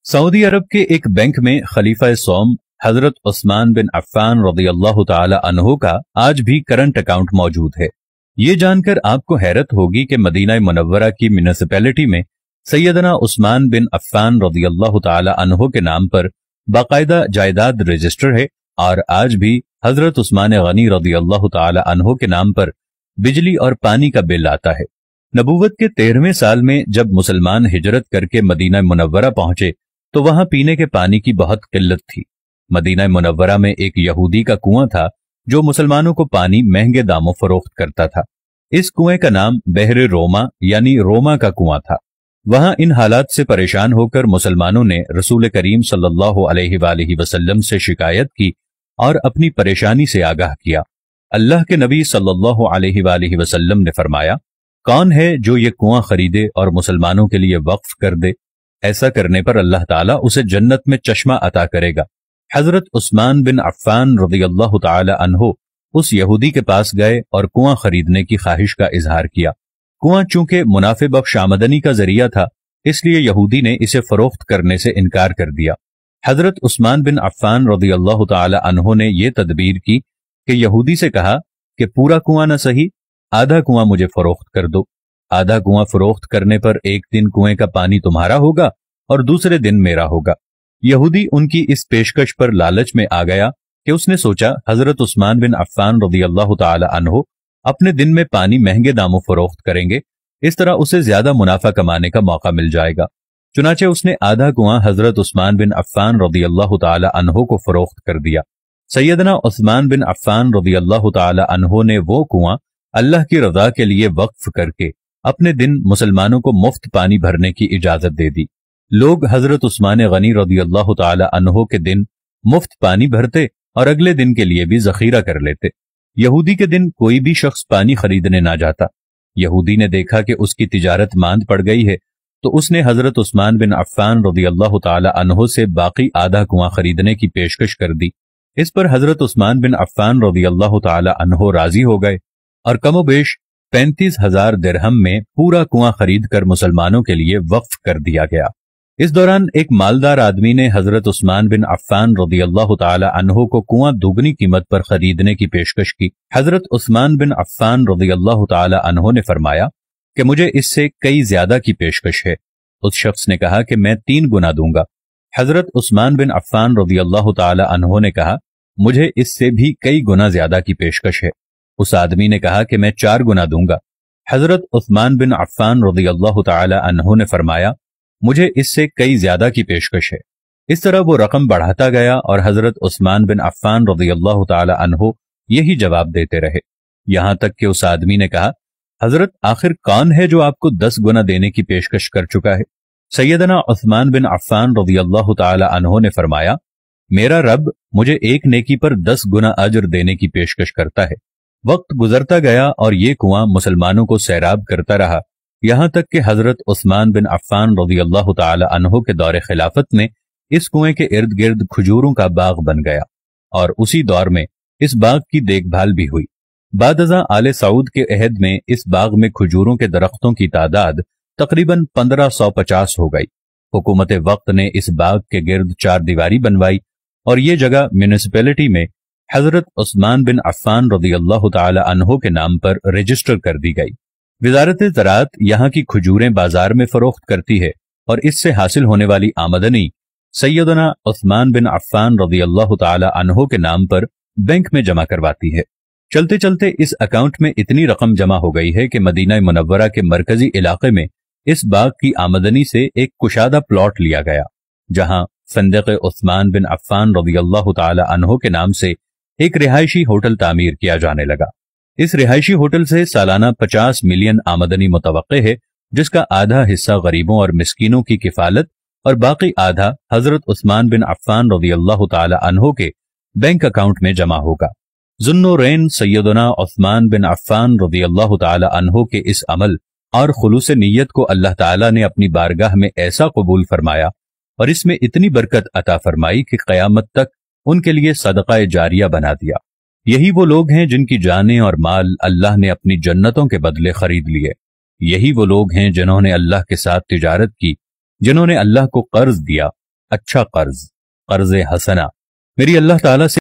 Saudi अरब के एक bank में खलीफा सौम हजरत उस्मान बिन अफ़्फ़ान रज़ियल्लाहु ताला अन्हु का आज भी करंट अकाउंट मौजूद है। ये जानकर आपको हैरत होगी कि मदीना मुनव्वरा की म्युनिसिपैलिटी में सैयदना उस्मान बिन अफ़्फ़ान रज़ियल्लाहु ताला अन्हु के नाम पर बाकायदा जायदाद रजिस्टर है और आज भी हजरत उस्मान गनी रज़ियल्लाहु ताला अन्हु के नाम पर बिजली और पानी का बिल आता है। नबूवत के 13वें साल में जब मुसलमान हिजरत करके मदीना मुनव्वरा पहुंचे तो वहां पीने के पानी की बहुत किल्लत थी। मदीना मुनव्वरा में एक यहूदी का कुआं था जो मुसलमानों को पानी महंगे दामों फरोख्त करता था। इस कुएं का नाम बहरे रोमा यानी रोमा का कुआं था। वहां इन हालात से परेशान होकर मुसलमानों ने रसूल करीम सल्लल्लाहु अलैहि वसल्लम से शिकायत की और अपनी परेशानी से आगाह किया। अल्लाह के नबी सल्लल्लाहु अलैहि वसल्लम ने फरमाया, कौन है जो ये कुआं खरीदे और मुसलमानों के लिए वक्फ कर दे? ऐसा करने पर अल्लाह ताला उसे जन्नत में चश्मा अता करेगा। हजरत उस्मान बिन अफ़्फ़ान रज़ियल्लाहु ताला अन्हु उस यहूदी के पास गए और कुआं खरीदने की ख्वाहिश का इजहार किया। कुआं चूंकि मुनाफे बख्श आमदनी का जरिया था, इसलिए यहूदी ने इसे फरोख्त करने से इनकार कर दिया। हजरत उस्मान बिन अफ़्फ़ान रज़ियल्लाहु ताला अन्हु ने यह तदबीर की कि यहूदी से कहा कि पूरा कुआं न सही, आधा कुआं मुझे फरोख्त कर दो। आधा कुआं फरोख्त करने पर एक दिन कुएं का पानी तुम्हारा होगा और दूसरे दिन मेरा होगा। यहूदी उनकी इस पेशकश पर लालच में आ गया कि उसने सोचा हजरत उस्मान बिन अफ़्फ़ान रज़ियल्लाहु ताला अन्हु अपने दिन में पानी महंगे दामों फरोख्त करेंगे, इस तरह उसे ज्यादा मुनाफा कमाने का मौका मिल जाएगा। चुनाचे उसने आधा कुआं हजरत उस्मान बिन अफ़्फ़ान रज़ियल्लाहु ताला अन्हु को फरोख्त कर दिया। सैयदना उस्मान बिन अफ़्फ़ान रज़ियल्लाहु ताला अन्हु ने वो कुआं अल्लाह की रजा के लिए वक्फ करके अपने दिन मुसलमानों को मुफ्त पानी भरने की इजाजत दे दी। लोग हजरत उस्मान गनी रज़ियल्लाहु ताला अन्हु के दिन मुफ्त पानी भरते और अगले दिन के लिए भी जखीरा कर लेते। यहूदी के दिन कोई भी शख्स पानी खरीदने ना जाता। यहूदी ने देखा कि उसकी तिजारत मांद पड़ गई है तो उसने हजरत उस्मान बिन अफ़्फ़ान रज़ियल्लाहु ताला अन्हु से बाकी आधा कुआं खरीदने की पेशकश कर दी। इस पर हजरत उस्मान बिन अफ़्फ़ान रज़ियल्लाहु ताला अन्हु राजी हो गए और कमोबेश 35,000 दिरहम में पूरा कुआं खरीद कर मुसलमानों के लिए वक्फ कर दिया गया। इस दौरान एक मालदार आदमी ने हजरत उस्मान बिन अफ़्फ़ान रज़ियल्लाहु ताला अन्हु को कुआं दुगनी कीमत पर खरीदने की पेशकश की। हजरत उस्मान बिन अफ़्फ़ान रज़ियल्लाहु ताला अन्हु ने फरमाया कि मुझे इससे कई ज्यादा की पेशकश है। उस शख्स ने कहा कि मैं 3 गुना दूंगा। हजरत उस्मान बिन अफ़्फ़ान रज़ियल्लाहु ताला अन्हु ने कहा, मुझे इससे भी कई गुना ज्यादा की पेशकश है। उस आदमी ने कहा कि मैं 4 गुना दूंगा। हजरत उस्मान बिन अफ़्फ़ान रज़ियल्लाहु ताला अन्हु ने फरमाया, मुझे इससे कई ज्यादा की पेशकश है। इस तरह वो रकम बढ़ाता गया और हजरत उस्मान बिन अफ़्फ़ान रज़ियल्लाहु ताला अन्हु यही जवाब देते रहे, यहां तक कि उस आदमी ने कहा, हजरत आखिर कौन है जो आपको 10 गुना देने की पेशकश कर चुका है? सैयदना उस्मान बिन अफ़्फ़ान रज़ियल्लाहु ताला अन्हु ने फरमाया, मेरा रब मुझे एक नेकी पर 10 गुना अजर देने की पेशकश करता है। वक्त गुजरता गया और ये कुआं मुसलमानों को सैराब करता रहा, यहां तक कि हजरत उस्मान बिन अफ़्फ़ान रज़ियल्लाहु ताला अन्हु के दौरे खिलाफत में इस कुएं के इर्द गिर्द खजूरों का बाग बन गया और उसी दौर में इस बाग की देखभाल भी हुई। बादज़ा आले सऊद के अहद में इस बाग में खजूरों के दरख्तों की तादाद तकरीबन 1550 हो गई। हुकूमत वक्त ने इस बाग के गिर्द 4 दीवारी बनवाई और ये जगह म्युनिसिपैलिटी में हजरत उस्मान बिन अफ़्फ़ान रज़ियल्लाहु ताला अन्हु के नाम पर रजिस्टर कर दी गई। वज़ारत ज़राअत यहाँ की खजूरें बाजार में फरोख्त करती है और इससे हासिल होने वाली आमदनी सैयदना उस्मान बिन अफ़्फ़ान रज़ियल्लाहु ताला अन्हु के नाम पर बैंक में जमा करवाती है। चलते चलते इस अकाउंट में इतनी रकम जमा हो गई है कि मदीना मुनव्वरा के मरकजी इलाके में इस बाग की आमदनी से एक कुशादा प्लॉट लिया गया, जहां फंदक़ उस्मान बिन अफ़्फ़ान रज़ियल्लाहु ताला अन्हु के नाम से एक रिहायशी होटल तामीर किया जाने लगा। इस रिहायशी होटल से सालाना 50 मिलियन आमदनी मुतवक्के है, जिसका आधा हिस्सा गरीबों और मिस्कीनों की किफालत और बाकी आधा हजरत उस्मान बिन अफ़्फ़ान रज़ियल्लाहु ताला अन्हु के बैंक अकाउंट में जमा होगा। ज़ुन्नूरैन सैयदना उस्मान बिन अफ़्फ़ान रज़ियल्लाहु ताला अन्हु के इस अमल और खुलूस नीयत को अल्लाह ताला ने अपनी बारगाह में ऐसा कबूल फरमाया और इसमें इतनी बरकत अता फरमाई कि क़यामत तक उनके लिए सदका जारिया बना दिया। यही वो लोग हैं जिनकी जानें और माल अल्लाह ने अपनी जन्नतों के बदले खरीद लिए। यही वो लोग हैं जिन्होंने अल्लाह के साथ तिजारत की, जिन्होंने अल्लाह को कर्ज दिया اچھا قرض، قرض حسنہ، میری اللہ تعالیٰ سے